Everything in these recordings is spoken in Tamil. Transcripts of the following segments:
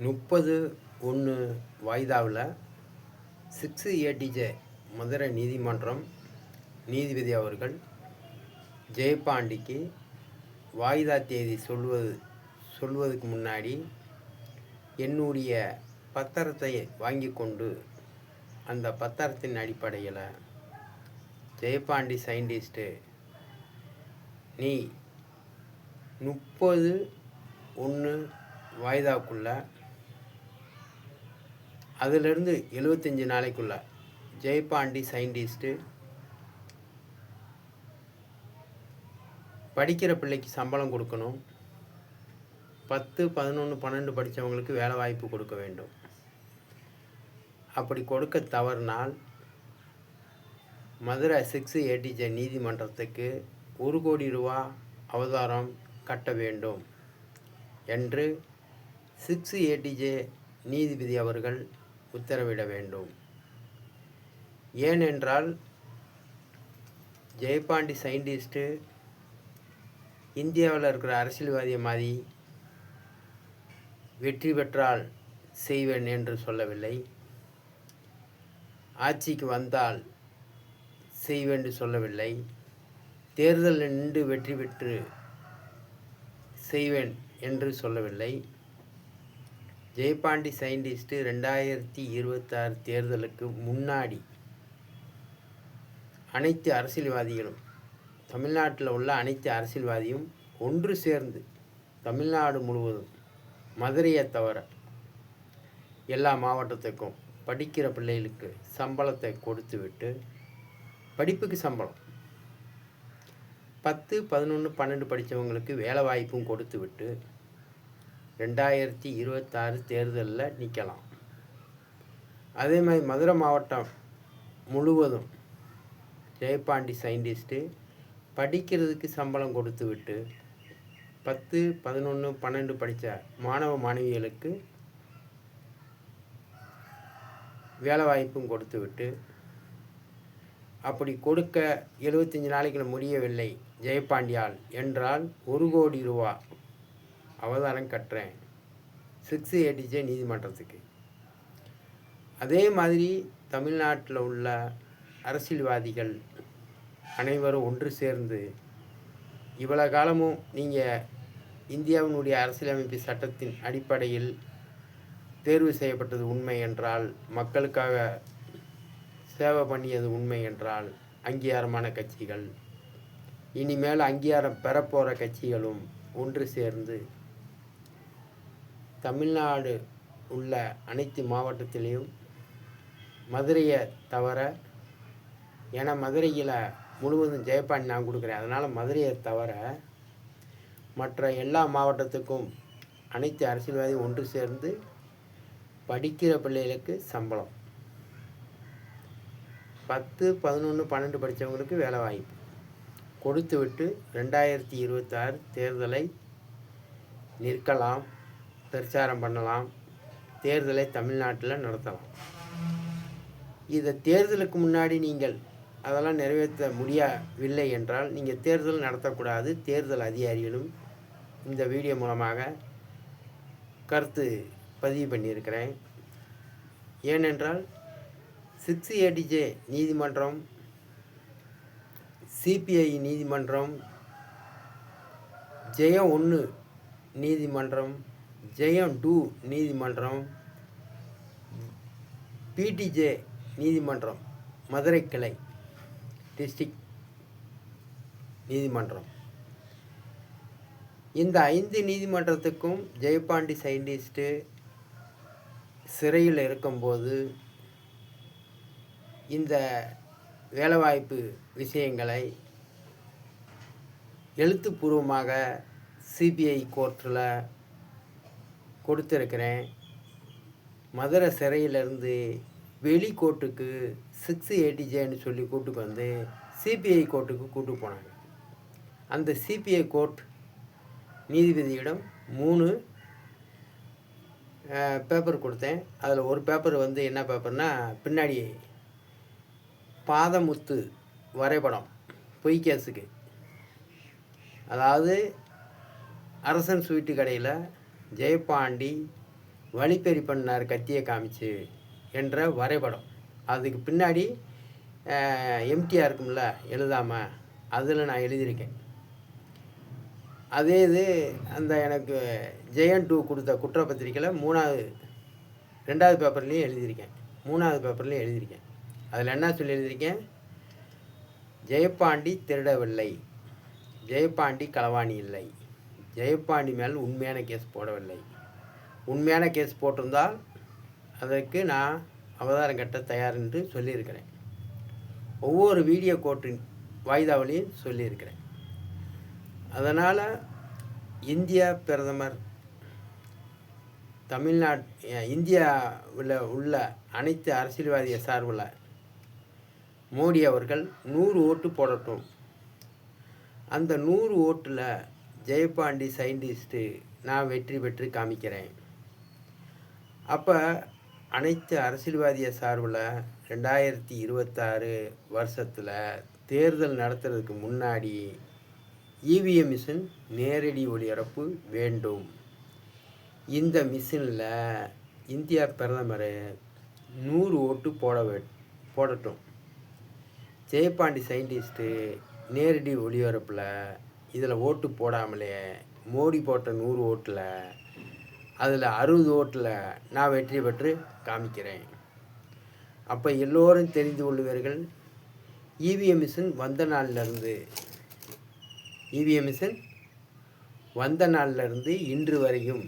30/1 வாய்தாவில் 6ATJ மதுரை நீதிமன்றம் நீதிபதி அவர்கள் ஜெயபாண்டிக்கு வாய்தா தேதி சொல்வதற்கு முன்னாடி என்னுடைய பத்திரத்தை வாங்கி கொண்டு அந்த பத்திரத்தின் அடிப்படையில் ஜெயபாண்டி சயின்டிஸ்ட்டு நீ 30/1 வாய்தாக்குள்ள அதிலிருந்து 75 நாளைக்குள்ள ஜெயபாண்டி சயின்டிஸ்ட்டு படிக்கிற பிள்ளைக்கு சம்பளம் கொடுக்கணும். 10, 11, 12 படித்தவங்களுக்கு வேலை வாய்ப்பு கொடுக்க வேண்டும். அப்படி கொடுக்க தவறினால் மதுரை 6ATJ நீதிமன்றத்துக்கு 1 கோடி ரூபா அவதாரம் கட்ட வேண்டும் என்று 6ATJ நீதிபதி அவர்கள் உத்தரவிட வேண்டும். ஏனென்றால் ஜெயபாண்டி சயின்டிஸ்ட்டு இந்தியாவில் இருக்கிற அரசியல்வாதியை மாதிரி வெற்றி பெற்றால் செய்வேன் என்று சொல்லவில்லை, ஆட்சிக்கு வந்தால் செய்வேன் என்று சொல்லவில்லை, தேர்தலில் நின்று வெற்றி பெற்று செய்வேன் என்று சொல்லவில்லை. ஜெயபாண்டி சயின்டிஸ்ட்டு 2026 தேர்தலுக்கு முன்னாடி அனைத்து அரசியல்வாதிகளும், தமிழ்நாட்டில் உள்ள அனைத்து அரசியல்வாதியும் ஒன்று சேர்ந்து தமிழ்நாடு முழுவதும் மதுரையை தவிர எல்லா மாவட்டத்துக்கும் படிக்கிற பிள்ளைகளுக்கு சம்பளத்தை கொடுத்து விட்டு, படிப்புக்கு சம்பளம் 10, 11, 12 படித்தவங்களுக்கு வேலை வாய்ப்பும் கொடுத்து விட்டு 2026 தேர்தலில் நிற்கலாம். அதே மாதிரி மதுரை மாவட்டம் முழுவதும் ஜெயபாண்டி சயின்டிஸ்ட்டு படிக்கிறதுக்கு சம்பளம் கொடுத்து விட்டு 10, 11, 12 படித்த மாணவ மாணவிகளுக்கு வேலை வாய்ப்பும் கொடுத்து விட்டு, அப்படி கொடுக்க 75 நாளைக்குள்ள முடியவில்லை ஜெயபாண்டியால் என்றால் 1 கோடி ரூபா அவதாரம் கட்டுறேன் 6ATJ நீதிமன்றத்துக்கு. அதே மாதிரி தமிழ்நாட்டில் உள்ள அரசியல்வாதிகள் அனைவரும் ஒன்று சேர்ந்து, இவ்வளோ காலமும் நீங்கள் இந்தியாவினுடைய அரசியலமைப்பு சட்டத்தின் அடிப்படையில் தேர்வு செய்யப்பட்டது உண்மை என்றால், மக்களுக்காக சேவை பண்ணியது உண்மை என்றால், அங்கீகாரமான கட்சிகள் இனிமேல் அங்கீகாரம் பெறப்போகிற கட்சிகளும் ஒன்று சேர்ந்து தமிழ்நாடு உள்ள அனைத்து மாவட்டத்திலையும் மதுரையை தவிர, ஏன்னா மதுரையில் முழுவதும் ஜெயபாண்டி நான் கொடுக்குறேன், அதனால் மதுரையை தவிர மற்ற எல்லா மாவட்டத்துக்கும் அனைத்து அரசியல்வாதியும் ஒன்று சேர்ந்து படிக்கிற பிள்ளைகளுக்கு சம்பளம் 10, 11, 12 படித்தவங்களுக்கு வேலை வாய்ப்பு கொடுத்து விட்டு 2026 தேர்தலை நிற்கலாம், பிரச்சாரம் பண்ணலாம், தேர்தலை தமிழ்நாட்டில் நடத்தலாம். இதை தேர்தலுக்கு முன்னாடி நீங்கள் அதெல்லாம் நிறைவேற்ற முடியவில்லை என்றால் நீங்கள் தேர்தல் நடத்தக்கூடாது. தேர்தல் அதிகாரிகளும் இந்த வீடியோ மூலமாக கருத்து பதிவு பண்ணியிருக்கிறேன். ஏனென்றால் 6ATJ நீதிமன்றம், CPI நீதிமன்றம், ஜெயம் 1 நீதிமன்றம், ஜெயம் 2 நீதிமன்றம், PTJ நீதிமன்றம் மதுரை கிளை டிஸ்ட்ரிக்ட் நீதிமன்றம், இந்த 5 நீதிமன்றத்துக்கும் ஜெயபாண்டி சயின்டிஸ்ட்டு சிறையில் இருக்கும்போது இந்த வேலைவாய்ப்பு விஷயங்களை எழுத்துப்பூர்வமாக CBI கோர்ட்டில் கொடுத்துருக்கிறேன். மதுரை சிறையிலிருந்து வெளிக்கோட்டுக்கு 6ATJன்னு சொல்லி கூட்டுக்கு வந்து CPI கோர்ட்டுக்கு கூட்டு போனாங்க. அந்த CPI கோர்ட் நீதிபதியிடம் 3 பேப்பர் கொடுத்தேன். அதில் ஒரு பேப்பர் வந்து என்ன பேப்பர்னால், பின்னாடி பாதமுத்து வரைபடம் பொய் கேஸுக்கு, அதாவது அரசன் ஸ்வீட்டு கடையில் ஜெயபாண்டி வழிப்பறி பண்ணார் கத்தியை காமிச்சு என்ற வரைபடம். அதுக்கு பின்னாடி எம்டிஆர் இருக்கும்ல எழுதாமல், அதில் நான் எழுதியிருக்கேன். அதே இது அந்த எனக்கு ஜெயன் 2 கொடுத்த குற்றப்பத்திரிக்கையில் 2வது பேப்பர்லேயும் எழுதியிருக்கேன், 3வது பேப்பர்லேயும் எழுதியிருக்கேன். அதில் என்ன சொல்லி எழுதியிருக்கேன்? ஜெயபாண்டி திருடவில்லை, ஜெயபாண்டி களவாணி இல்லை, ஜெயபாண்டி மேல் உண்மையான கேஸ் போடவில்லை. உண்மையான கேஸ் போட்டிருந்தால் அதற்கு நான் அவதாரம் கட்ட தயார் என்று சொல்லியிருக்கிறேன். ஒவ்வொரு வீடியோ கோர்ட்டின் வாய்தாவிலையும் சொல்லியிருக்கிறேன். அதனால் இந்திய பிரதமர் இந்தியாவில் உள்ள அனைத்து அரசியல்வாதிய சார்பில் மோடி அவர்கள் 100 ஓட்டு போடட்டும். அந்த 100 ஓட்டில் ஜெயபாண்டி சயின்டிஸ்ட்டு நான் வெற்றி பெற்று காமிக்கிறேன். அப்போ அனைத்து அரசியல்வாதிய சார்பில் 2026 வருஷத்தில் தேர்தல் நடத்துறதுக்கு முன்னாடி இவிஎம் மிஷின் நேரடி ஒளிபரப்பு வேண்டும். இந்த மிஷினில் இந்தியா பிரதமர் 100 ஓட்டு போடட்டும். ஜெயபாண்டி சயின்டிஸ்ட்டு நேரடி ஒளிபரப்பில் இதில் ஓட்டு போடாமலே மோடி போட்ட 100 ஓட்டில் அதில் 60 ஓட்டில் நான் வெற்றி பெற்று காமிக்கிறேன். அப்போ எல்லோரும் தெரிந்து கொள்வீர்கள், இவிஎம் மிஷின் வந்த நாளிலிருந்து இன்று வரையும்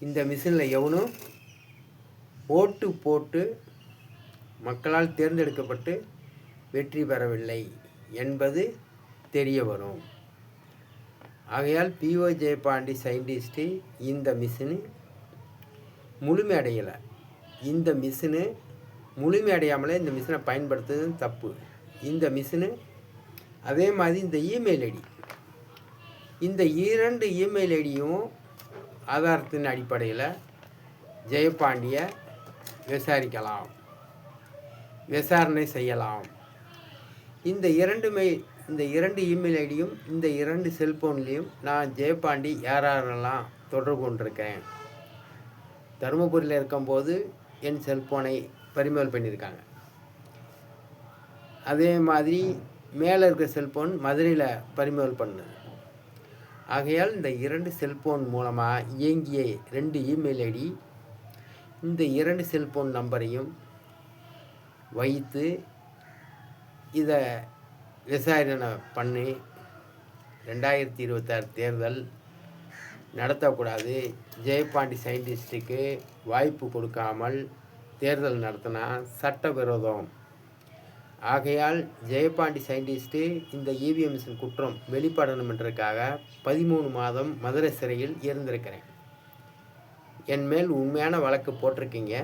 இந்த மிஷினில் எவனும் ஓட்டு போட்டு மக்களால் தேர்ந்தெடுக்கப்பட்டு வெற்றி பெறவில்லை என்பது தெரிய வரும். ஆகையால் பிஓ ஜெயபாண்டி சயின்டிஸ்ட்டு இந்த மிஷினு முழுமையடையலை. இந்த மிஷினு முழுமையடையாமலே இந்த மிஷினை பயன்படுத்துறது தப்பு. இந்த மிஷினு அதே மாதிரி இந்த இமெயில் ஐடி, இந்த 2 இமெயில் ஐடியும் ஆதாரத்தின் அடிப்படையில் ஜெயபாண்டியை விசாரணை செய்யலாம். இந்த 2 இமெயில் ஐடியும் இந்த 2 செல்ஃபோன்லேயும் நான் ஜெயபாண்டி யாரெல்லாம் தொடர்பு கொண்டிருக்கேன். தருமபுரியில் இருக்கும்போது என் செல்ஃபோனை பறிமுதல் பண்ணியிருக்காங்க. அதே மாதிரி மேலே இருக்கிற செல்ஃபோன் மதுரையில் பறிமுதல் பண்ணது. ஆகையால் இந்த 2 செல்ஃபோன் மூலமாக இயங்கிய 2 இமெயில் ஐடி, இந்த 2 செல்ஃபோன் நம்பரையும் வைத்து இதை விசாரணை பண்ணி 2026 தேர்தல் நடத்தக்கூடாது. ஜெயபாண்டி சயின்டிஸ்ட்டுக்கு வாய்ப்பு கொடுக்காமல் தேர்தல் நடத்தினா சட்டவிரோதம். ஆகையால் ஜெயபாண்டி சயின்டிஸ்ட்டு இந்த இவிஎம் மிஷின் குற்றம் வெளிப்படணும் என்றதுக்காக 13 மாதம் மதுரை சிறையில் இருந்திருக்கிறேன். என் மேல் உண்மையான வழக்கு போட்டிருக்கீங்க.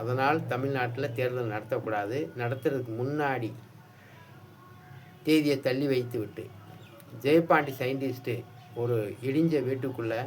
அதனால் தமிழ்நாட்டில் தேர்தல் நடத்தக்கூடாது, நடத்துறதுக்கு முன்னாடி தேதியை தள்ளி வைத்து விட்டு ஜெயபாண்டி சயின்டிஸ்ட்டு ஒரு இடிஞ்ச வீட்டுக்குள்ளே